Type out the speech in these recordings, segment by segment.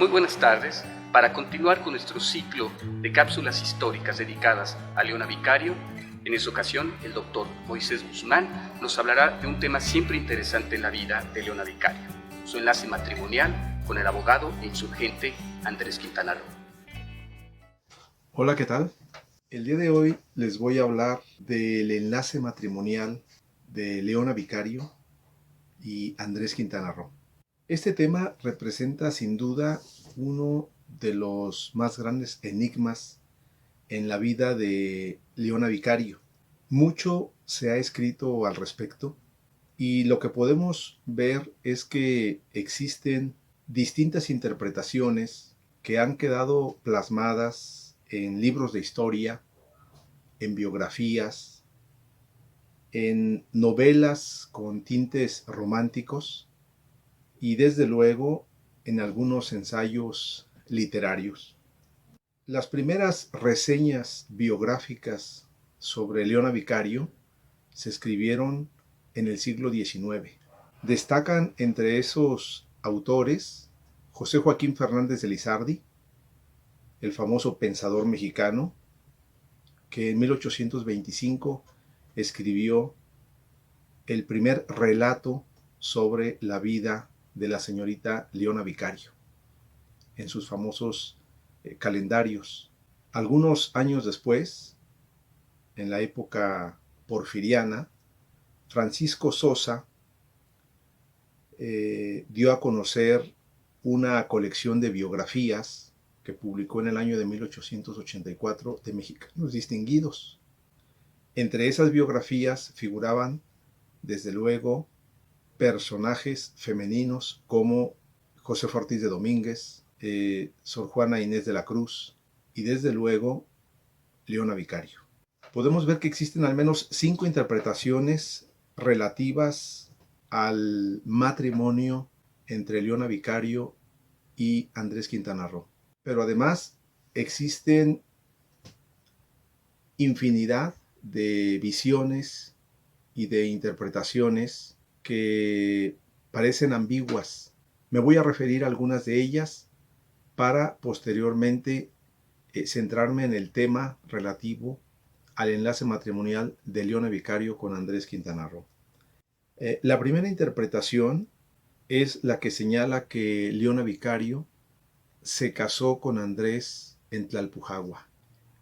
Muy buenas tardes. Para continuar con nuestro ciclo de cápsulas históricas dedicadas a Leona Vicario, en esta ocasión el doctor Moisés Guzmán nos hablará de un tema siempre interesante en la vida de Leona Vicario, su enlace matrimonial con el abogado e insurgente Andrés Quintana Roo. Hola, ¿qué tal? El día de hoy les voy a hablar del enlace matrimonial de Leona Vicario y Andrés Quintana Roo. Este tema representa sin duda uno de los más grandes enigmas en la vida de Leona Vicario. Mucho se ha escrito al respecto y lo que podemos ver es que existen distintas interpretaciones que han quedado plasmadas en libros de historia, en biografías, en novelas con tintes románticos y desde luego en algunos ensayos literarios. Las primeras reseñas biográficas sobre Leona Vicario se escribieron en el siglo XIX. Destacan entre esos autores José Joaquín Fernández de Lizardi, el famoso pensador mexicano, que en 1825 escribió el primer relato sobre la vida de la señorita Leona Vicario en sus famosos calendarios. Algunos años después, en la época porfiriana, Francisco Sosa dio a conocer una colección de biografías que publicó en el año de 1884 de mexicanos distinguidos. Entre esas biografías figuraban, desde luego, personajes femeninos como Josefa Ortiz de Domínguez, Sor Juana Inés de la Cruz y desde luego Leona Vicario. Podemos ver que existen al menos 5 interpretaciones relativas al matrimonio entre Leona Vicario y Andrés Quintana Roo. Pero además existen infinidad de visiones y de interpretaciones que parecen ambiguas. Me voy a referir a algunas de ellas para posteriormente centrarme en el tema relativo al enlace matrimonial de Leona Vicario con Andrés Quintana Roo. La primera interpretación es la que señala que Leona Vicario se casó con Andrés en Tlalpujagua.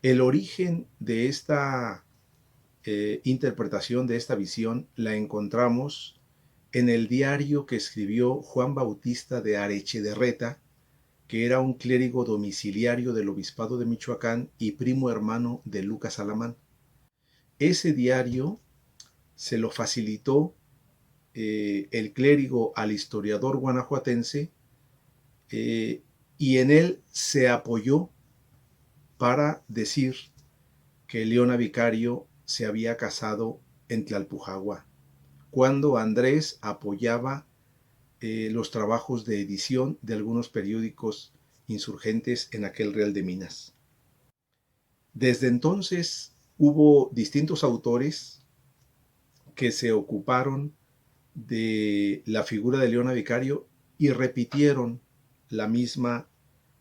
El origen de esta interpretación, de esta visión, la encontramos en el diario que escribió Juan Bautista de Arechederreta, que era un clérigo domiciliario del obispado de Michoacán y primo hermano de Lucas Alamán. Ese diario se lo facilitó el clérigo al historiador guanajuatense y en él se apoyó para decir que Leona Vicario se había casado en Tlalpujagua, cuando Andrés apoyaba los trabajos de edición de algunos periódicos insurgentes en aquel Real de Minas. Desde entonces hubo distintos autores que se ocuparon de la figura de Leona Vicario y repitieron la misma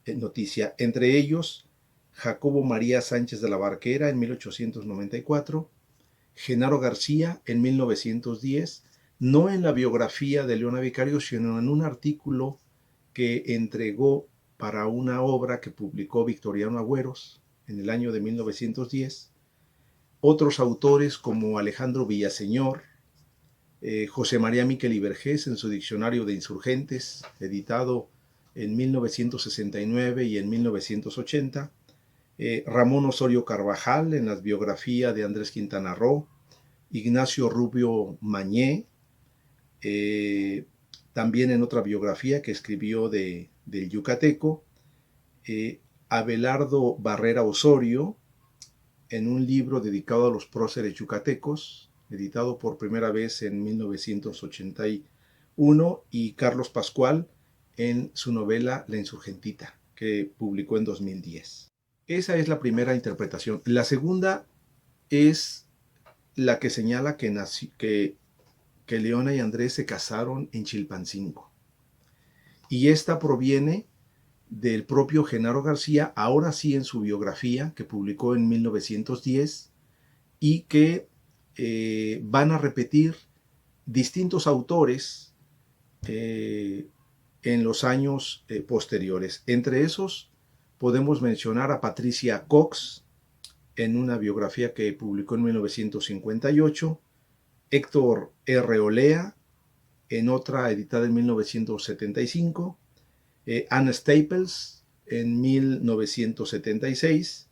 noticia. Entre ellos, Jacobo María Sánchez de la Barquera en 1894, Genaro García en 1910, no en la biografía de Leona Vicario, sino en un artículo que entregó para una obra que publicó Victoriano Agüeros en el año de 1910. Otros autores como Alejandro Villaseñor, José María Miquel y Vergés en su Diccionario de Insurgentes, editado en 1969 y en 1980, Ramón Osorio Carvajal en las biografías de Andrés Quintana Roo, Ignacio Rubio Mañé, también en otra biografía que escribió del yucateco, Abelardo Barrera Osorio, en un libro dedicado a los próceres yucatecos, editado por primera vez en 1981, y Carlos Pascual en su novela La Insurgentita, que publicó en 2010. Esa es la primera interpretación. La segunda es la que señala que Leona y Andrés se casaron en Chilpancingo. Y esta proviene del propio Genaro García, ahora sí en su biografía que publicó en 1910 y que van a repetir distintos autores en los años posteriores. Entre esos podemos mencionar a Patricia Cox en una biografía que publicó en 1958, Héctor R. Olea en otra editada en 1975, Anne Staples en 1976,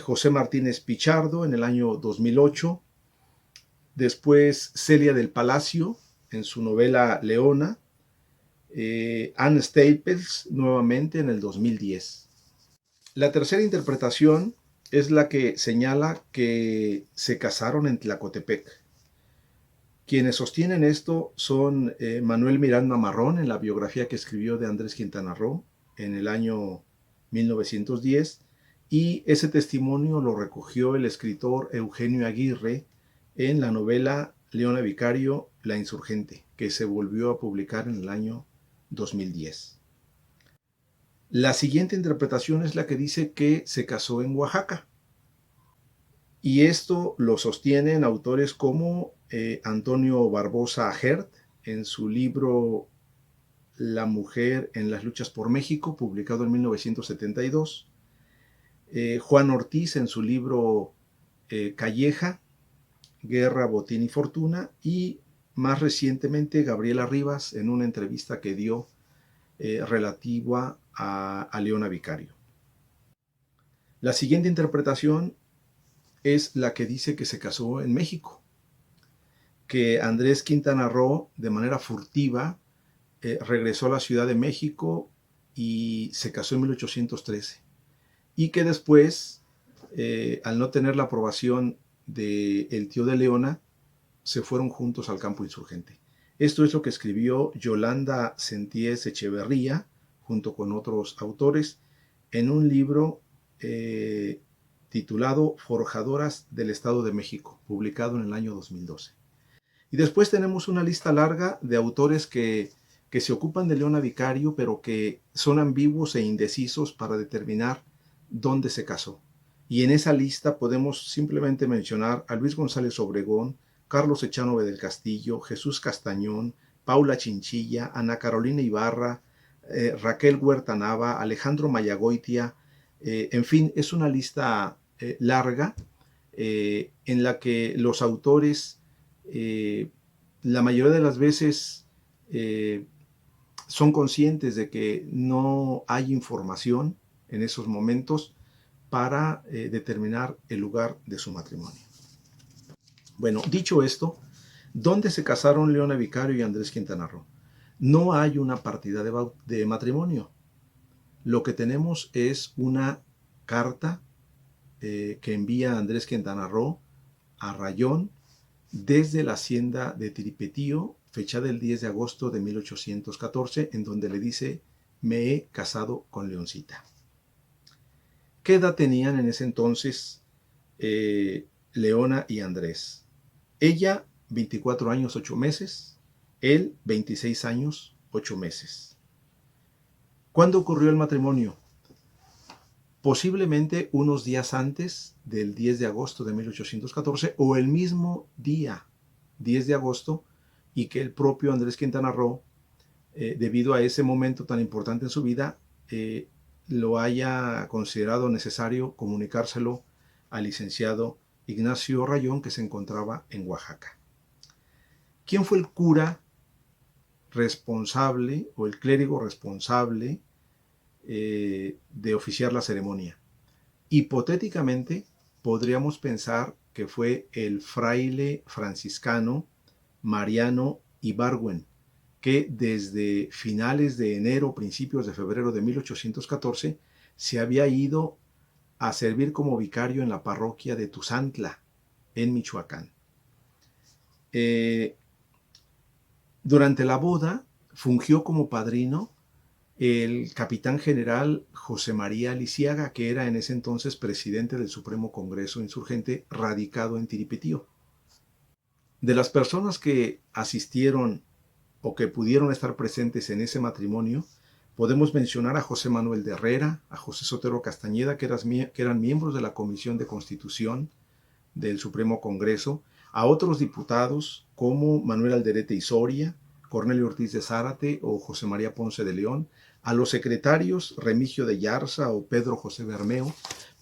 José Martínez Pichardo en el año 2008, después Celia del Palacio en su novela Leona, Anne Staples nuevamente en el 2010. La tercera interpretación es la que señala que se casaron en Tlacotepec. Quienes sostienen esto son Manuel Miranda Marrón en la biografía que escribió de Andrés Quintana Roo en el año 1910, y ese testimonio lo recogió el escritor Eugenio Aguirre en la novela Leona Vicario, La Insurgente, que se volvió a publicar en el año 2010. La siguiente interpretación es la que dice que se casó en Oaxaca. Y esto lo sostienen autores como Antonio Barbosa Ajert en su libro La mujer en las luchas por México, publicado en 1972, Juan Ortiz en su libro Calleja, Guerra, Botín y Fortuna, y más recientemente Gabriela Rivas en una entrevista que dio relativa a Leona Vicario. La siguiente interpretación es la que dice que se casó en México, que Andrés Quintana Roo de manera furtiva regresó a la Ciudad de México y se casó en 1813, y que después, al no tener la aprobación del tío de Leona, se fueron juntos al campo insurgente. Esto es lo que escribió Yolanda Senties Echeverría, junto con otros autores, en un libro titulado Forjadoras del Estado de México, publicado en el año 2012. Y después tenemos una lista larga de autores que se ocupan de Leona Vicario, pero que son ambiguos e indecisos para determinar dónde se casó. Y en esa lista podemos simplemente mencionar a Luis González Obregón, Carlos Echanove del Castillo, Jesús Castañón, Paula Chinchilla, Ana Carolina Ibarra, Raquel Huerta Nava, Alejandro Mayagoitia, en fin, es una lista larga en la que los autores la mayoría de las veces son conscientes de que no hay información en esos momentos para determinar el lugar de su matrimonio. Bueno, dicho esto, ¿dónde se casaron Leona Vicario y Andrés Quintana Roo? No hay una partida de matrimonio. Lo que tenemos es una carta que envía Andrés Quintana Roo a Rayón desde la hacienda de Tiripetío, fechada el 10 de agosto de 1814, en donde le dice: me he casado con Leoncita. ¿Qué edad tenían en ese entonces Leona y Andrés? Ella, 24 años, 8 meses. Él, 26 años, 8 meses. ¿Cuándo ocurrió el matrimonio? Posiblemente unos días antes del 10 de agosto de 1814 o el mismo día, 10 de agosto, y que el propio Andrés Quintana Roo, debido a ese momento tan importante en su vida, lo haya considerado necesario comunicárselo al licenciado Ignacio Rayón, que se encontraba en Oaxaca. ¿Quién fue el cura responsable o el clérigo responsable de oficiar la ceremonia? Hipotéticamente podríamos pensar que fue el fraile franciscano Mariano Ibargüen, que desde finales de enero, principios de febrero de 1814 se había ido a servir como vicario en la parroquia de Tuzantla, en Michoacán. Durante la boda fungió como padrino el capitán general José María Lisiaga, que era en ese entonces presidente del Supremo Congreso Insurgente, radicado en Tiripetío. De las personas que asistieron o que pudieron estar presentes en ese matrimonio, Podemos mencionar a José Manuel de Herrera, a José Sotero Castañeda, que eran miembros de la Comisión de Constitución del Supremo Congreso, a otros diputados como Manuel Alderete y Soria, Cornelio Ortiz de Zárate o José María Ponce de León, a los secretarios Remigio de Yarza o Pedro José Bermeo,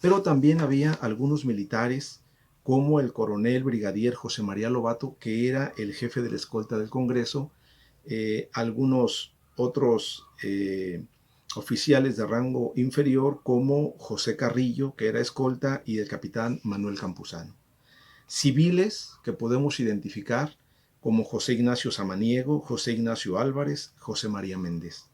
pero también había algunos militares como el coronel brigadier José María Lobato, que era el jefe de la escolta del Congreso, algunos otros oficiales de rango inferior como José Carrillo, que era escolta, y el capitán Manuel Campuzano. Civiles que podemos identificar como José Ignacio Samaniego, José Ignacio Álvarez, José María Méndez.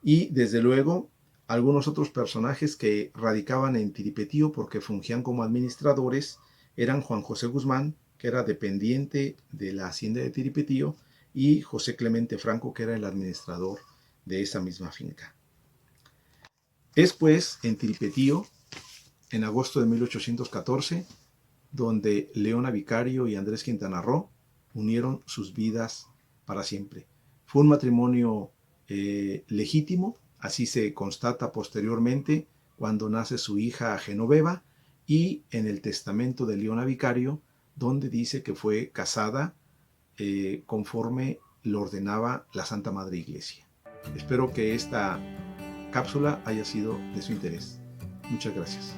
Y desde luego algunos otros personajes que radicaban en Tiripetío porque fungían como administradores eran Juan José Guzmán, que era dependiente de la hacienda de Tiripetío, y José Clemente Franco, que era el administrador de esa misma finca. Es pues en Tiripetío, en agosto de 1814, donde Leona Vicario y Andrés Quintana Roo unieron sus vidas para siempre. Fue un matrimonio legítimo, así se constata posteriormente cuando nace su hija Genoveva, y en el testamento de Leona Vicario, donde dice que fue casada conforme lo ordenaba la Santa Madre Iglesia. Espero que esta cápsula haya sido de su interés. Muchas gracias.